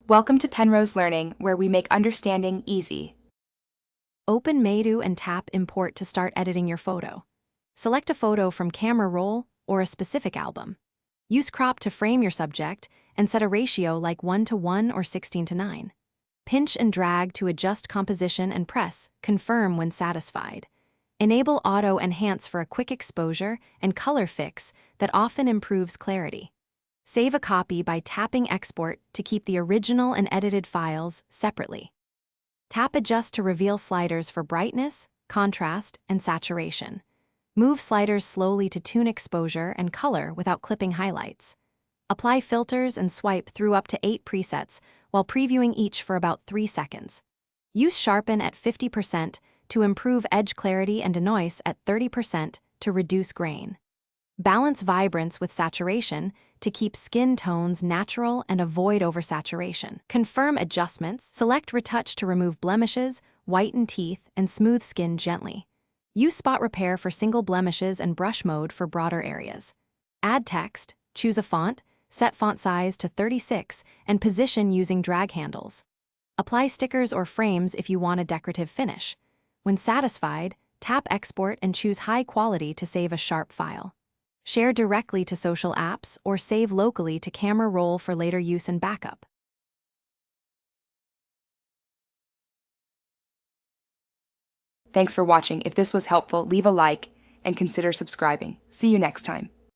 Welcome to Penrose Learning, where we make understanding easy. Open Meitu and tap Import to start editing your photo. Select a photo from Camera Roll or a specific album. Use crop to frame your subject and set a ratio like 1:1 or 16:9. Pinch and drag to adjust composition and press Confirm when satisfied. Enable Auto Enhance for a quick exposure and color fix that often improves clarity. Save a copy by tapping Export to keep the original and edited files separately. Tap Adjust to reveal sliders for brightness, contrast, and saturation. Move sliders slowly to tune exposure and color without clipping highlights. Apply filters and swipe through up to 8 presets while previewing each for about 3 seconds. Use Sharpen at 50% to improve edge clarity and denoise at 30% to reduce grain. Balance vibrance with saturation to keep skin tones natural and avoid oversaturation. Confirm adjustments. Select Retouch to remove blemishes, whiten teeth, and smooth skin gently. Use Spot Repair for single blemishes and Brush Mode for broader areas. Add text, choose a font, set font size to 36, and position using drag handles. Apply stickers or frames if you want a decorative finish. When satisfied, tap Export and choose High Quality to save a sharp file. Share directly to social apps or save locally to Camera Roll for later use and backup. Thanks for watching. If this was helpful, leave a like and consider subscribing. See you next time.